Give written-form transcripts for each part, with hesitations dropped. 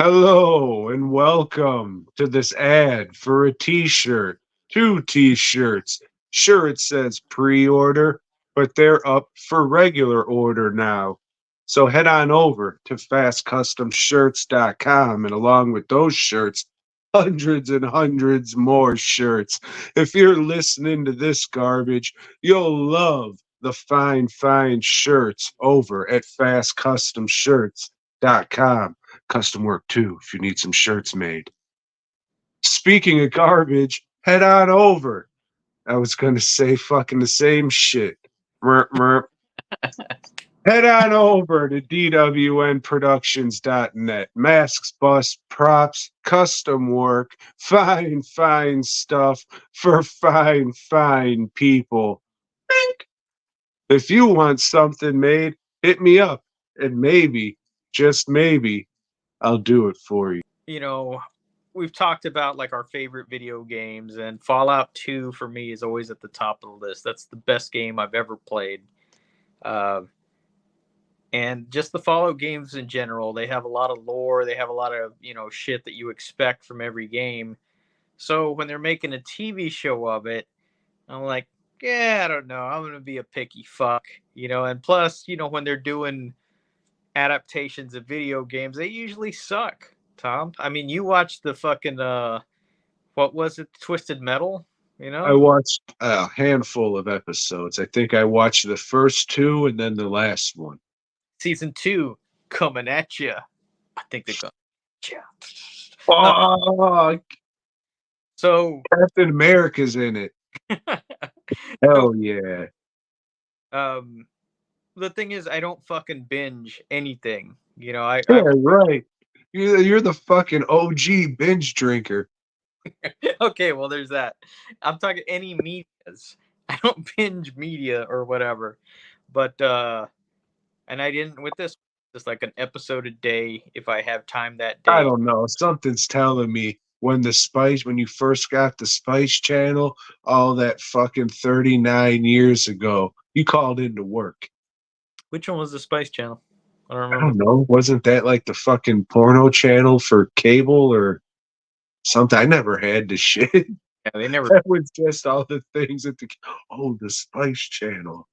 Hello and welcome to this ad for a t-shirt. Two t-shirts. Sure, it says pre-order, but they're up for regular order now. So head on over to fastcustomshirts.com and along with those shirts, hundreds and hundreds more shirts. If you're listening to this garbage, you'll love the fine, fine shirts over at fastcustomshirts.com. Custom work too if you need some shirts made. Speaking of garbage, head on over. I was going to say fucking the same shit. Merp, merp. Head on over to dwnproductions.net. Masks, bus, props, custom work, fine, fine stuff for fine, fine people. Bink. If you want something made, hit me up, and maybe, just maybe, I'll do it for you. you know, we've talked about like our favorite video games, and Fallout 2 for me is always at the top of the list. That's the best game I've ever played. Uh, and just the Fallout games in general, they have a lot of lore, they have a lot of, shit that you expect from every game. So when they're making a TV show of it, I'm like, yeah, I don't know. I'm going to be a picky fuck, and plus, when they're doing adaptations of video games, they usually suck. Tom, I mean, you watched the fucking what was it, Twisted Metal? You I know, watched a handful of episodes. I think I watched the first two and then the last one. season 2 coming at you. I think they're going. Yeah. Oh, So, Captain America's in it. so Hell yeah. um, the thing is, I don't fucking binge anything. I Yeah, right. You're the fucking OG binge drinker. okay. Well, there's that. I'm talking any medias. I don't binge media or whatever, but and I didn't with this. Just like an episode a day if I have time that I day. don't know. Something's telling me when you first got the Spice Channel, all that fucking 39 years ago, you called into work. Which one was the Spice Channel? I don't I remember. don't know. Wasn't that like the fucking porno channel for cable or something? I never had the shit. Yeah, they never. That was just all the things at the Spice Channel.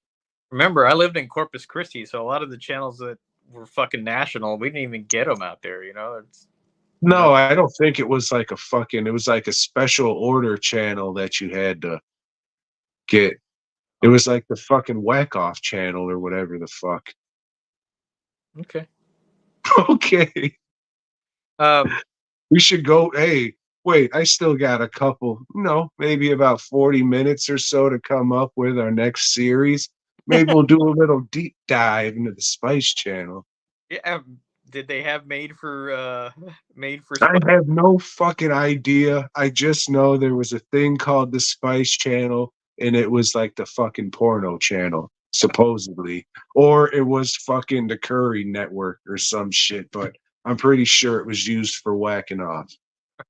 Remember, I lived in Corpus Christi, so a lot of the channels that were fucking national, we didn't even get them out there. You know. No, I don't think it was like it was like a special order channel that you had to get. It was like the fucking whack off channel or whatever the fuck. Okay. Okay. Um. We should go. Hey, wait, I still got a couple, maybe about 40 minutes or so to come up with our next series. Maybe we'll do a little deep dive into the Spice Channel. Yeah. Did they have made for I Spice? have no fucking idea. I just know there was a thing called the Spice Channel, and it was like the fucking porno channel, supposedly. Or it was fucking the Curry Network or some shit, but I'm pretty sure it was used for whacking off.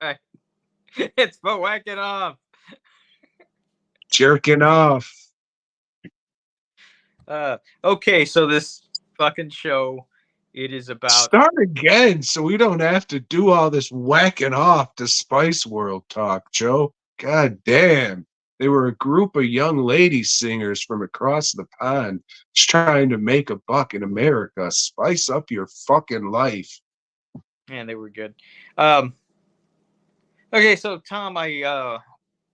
Right. It's for whacking off. Jerking off. Okay, so this fucking show, it is about. Start again so we don't have to do all this whacking off to Spice World talk, Joe. God damn. They were a group of young lady singers from across the pond just trying to make a buck in America. Spice up your fucking life. Man, they were good. Um. Okay, so Tom, I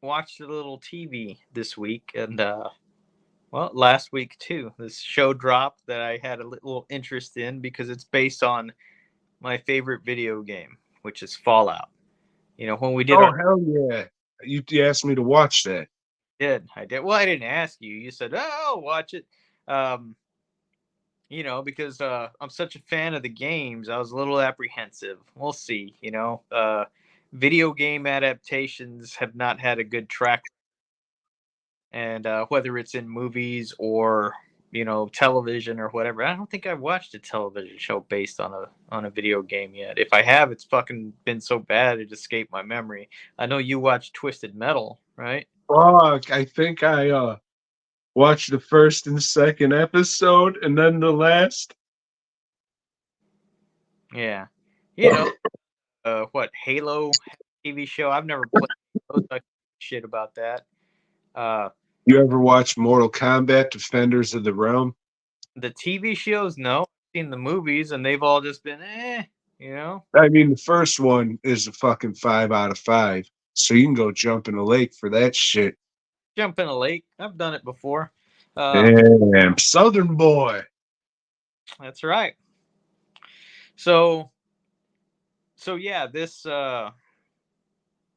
watched a little TV this week, and well, last week too. This show dropped that I had a little interest in because it's based on my favorite video game, which is Fallout. When we did Oh, our hell yeah. You asked me to watch that. I did. Well, I didn't ask you. You said, "Oh, watch it." Um, because I'm such a fan of the games, I was a little apprehensive. We'll see. Video game adaptations have not had a good track, and whether it's in movies or television or whatever, I don't think I've watched a television show based on a video game yet. If I have, it's fucking been so bad it escaped my memory. I know you watched Twisted Metal, right? Fuck, I think I watched the first and second episode and then the last. Yeah. You know, what Halo TV show. I've never played Halo, so I can't shit about that. Uh, You ever watch Mortal Kombat Defenders of the Realm? the TV shows, no. I've seen the movies, and they've all just been you know. I mean, the first one is a fucking 5 out of 5. So you can go jump in a lake for that shit. Jump in a lake. I've done it before. Uh, Damn, Southern boy. that's right. So yeah, this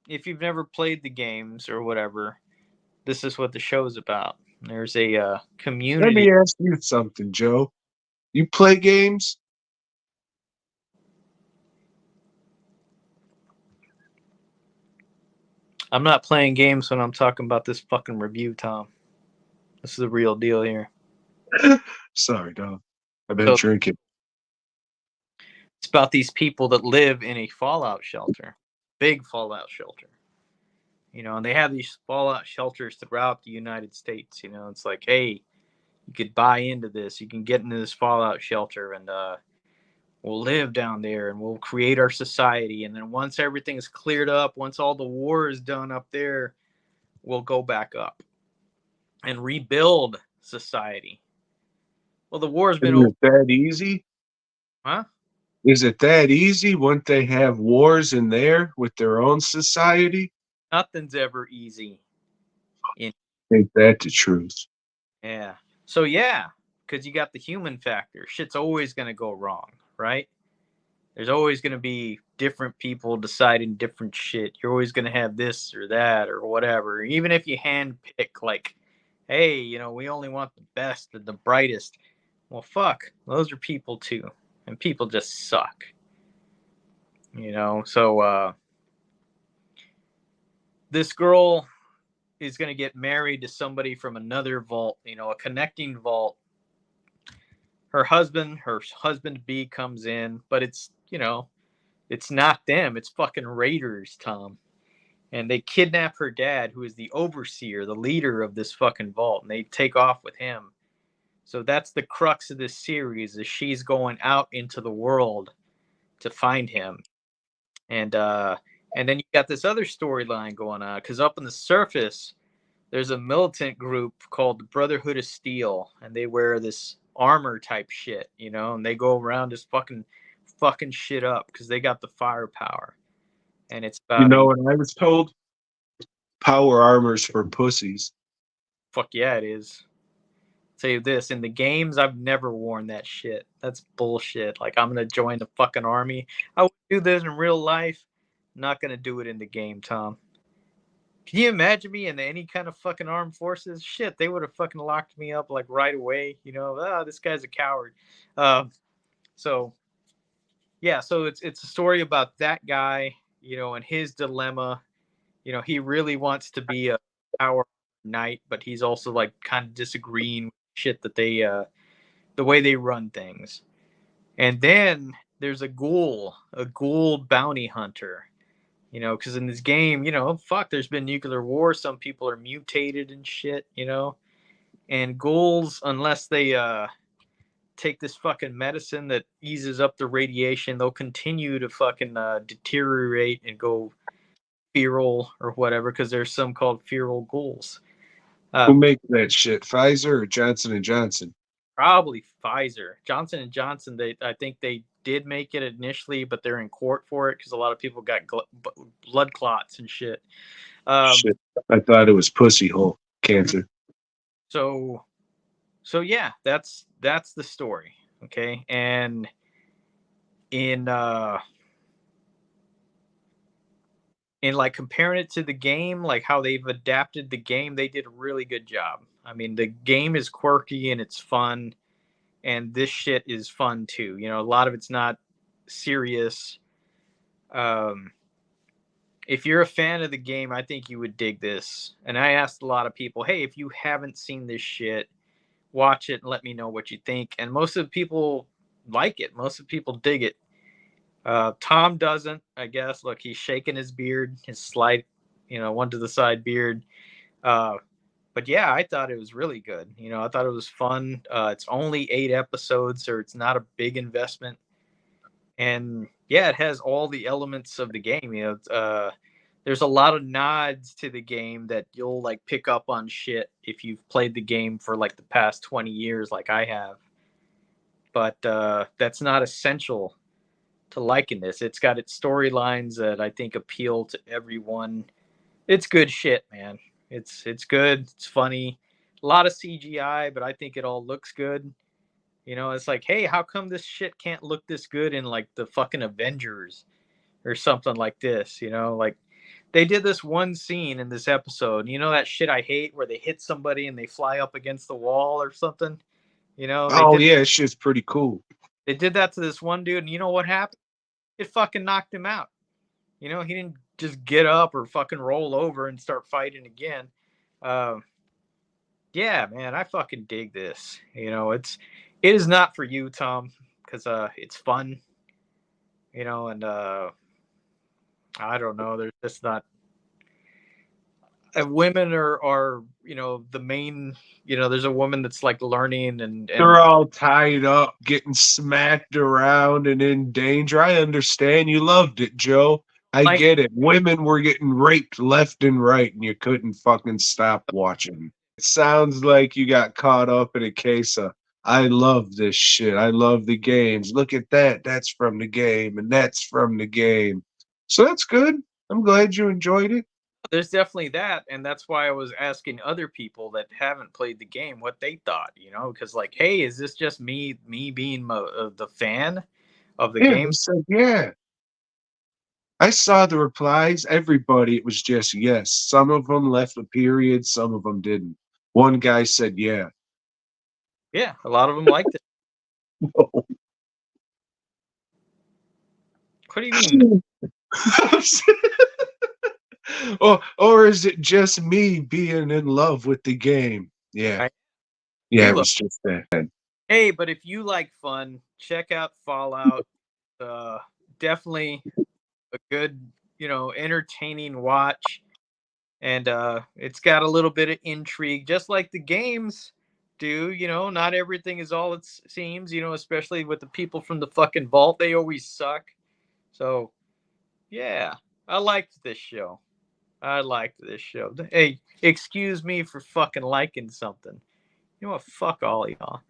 if you've never played the games or whatever, this is what the show's about. There's a Let community. me ask you something, Joe. You play games? I'm not playing games when I'm talking about this fucking review, Tom. This is the real deal here. Sorry, dog. I've been So drinking. it's about these people that live in a fallout shelter, big fallout shelter. You know, and they have these fallout shelters throughout the United States. You know, it's like, hey, you could buy into this. You can get into this fallout shelter, and we'll live down there, and we'll create our society. And then once everything's cleared up, once all the war is done up there, we'll go back up and rebuild society. Well, the war's been Is over, it that easy? huh? Is it that easy? Wouldn't they have wars in there with their own society? Nothing's ever easy. In Ain't that the truth? yeah, so yeah, because you got the human factor. Shit's always gonna go wrong, right? There's always gonna be different people deciding different shit. You're always gonna have this or that or whatever. Even if you hand pick, like, hey, you know, we only want the best and the brightest. Well, fuck, those are people too, and people just suck. You know, so this girl is going to get married to somebody from another vault, you know, a connecting vault. Her husband B comes in, but it's, you know, it's not them. It's fucking raiders, Tom. And they kidnap her dad, who is the overseer, the leader of this fucking vault, and they take off with him. So that's the crux of this series, is she's going out into the world to find him. And then you got this other storyline going on, because up on the surface, there's a militant group called the Brotherhood of Steel, and they wear this armor type shit, you know, and they go around just fucking shit up because they got the firepower. And it's You about know a what I was told? Power armors for pussies. fuck yeah, it is. I'll tell you this, in the games, I've never worn that shit. That's bullshit. Like, I'm gonna join the fucking army. I would do this in real life. Not gonna do it in the game, Tom. Can you imagine me in any kind of fucking armed forces? Shit, they would have fucking locked me up like right away. You know, this guy's a coward. Uh, so yeah, so it's a story about that guy, you know, and his dilemma. You know, he really wants to be a power knight, but he's also like kind of disagreeing with shit that the way they run things. And then there's a ghoul bounty hunter. You know, because in this game, you know, fuck, there's been nuclear war. Some people are mutated and shit, you know. And ghouls, unless they take this fucking medicine that eases up the radiation, they'll continue to fucking deteriorate and go feral or whatever, because there's some called feral ghouls. Who Uh, makes that shit? Pfizer or Johnson and Johnson? Probably Pfizer. Johnson and Johnson, I think they did make it initially, but they're in court for it because a lot of people got blood clots and shit. Um, Shit. I thought it was pussy hole cancer. so yeah, that's the story. Okay. And in like comparing it to the game, like how they've adapted the game, they did a really good job. I mean, the game is quirky and it's fun, and this shit is fun too. You know, a lot of it's not serious. um if you're a fan of the game, I think you would dig this. And I asked a lot of people, hey, if you haven't seen this shit, watch it and let me know what you think. And most of the people like it. Most of the people dig it. Tom doesn't, I guess. Look, he's shaking his beard, his slight, you know, one to the side beard. Uh, but yeah, I thought it was really good. You know, I thought it was fun. It's only 8 episodes, so it's not a big investment. And yeah, it has all the elements of the game. There's a lot of nods to the game that you'll like pick up on shit if you've played the game for like the past 20 years, like I have. But that's not essential to liking this. It's got its storylines that I think appeal to everyone. It's good shit, man. It's good. It's funny. A lot of CGI, but I think it all looks good. It's like, hey, how come this shit can't look this good in like the fucking Avengers or something like this? Like they did this one scene in this episode. You know that shit I hate where they hit somebody and they fly up against the wall or something. They Oh did yeah, it's just pretty cool. they did that to this one dude, and you know what happened? It fucking knocked him out. He didn't just get up or fucking roll over and start fighting again. Um, yeah, man, I fucking dig this. It is not for you, Tom, because it's fun. And I don't know. There's just not. Women are the main. There's a woman that's like learning and They're all tied up, getting smacked around and in danger. I understand you loved it, Joe. I like get it. Women were getting raped left and right, and you couldn't fucking stop watching. It sounds like you got caught up in a case of, I love this shit. I love the games. Look at that. That's from the game, and that's from the game. So that's good. I'm glad you enjoyed it. there's definitely that, and that's why I was asking other people that haven't played the game what they thought. Because like, hey, is this just me being the fan of the Yeah, they game? said, yeah. I saw the replies. Everybody, it was just yes. Some of them left a period, some of them didn't. One guy said, yeah. Yeah, a lot of them liked it. What do you mean? or is it just me being in love with the game? Yeah. I Yeah, do it love. was just that. Hey, but if you like fun, check out Fallout. Uh, Definitely a good, entertaining watch, and it's got a little bit of intrigue, just like the games do. Not everything is all it seems. Especially with the people from the fucking vault, they always suck. So yeah, I liked this show. I liked this show. Hey, excuse me for fucking liking something. You know what? Fuck all y'all.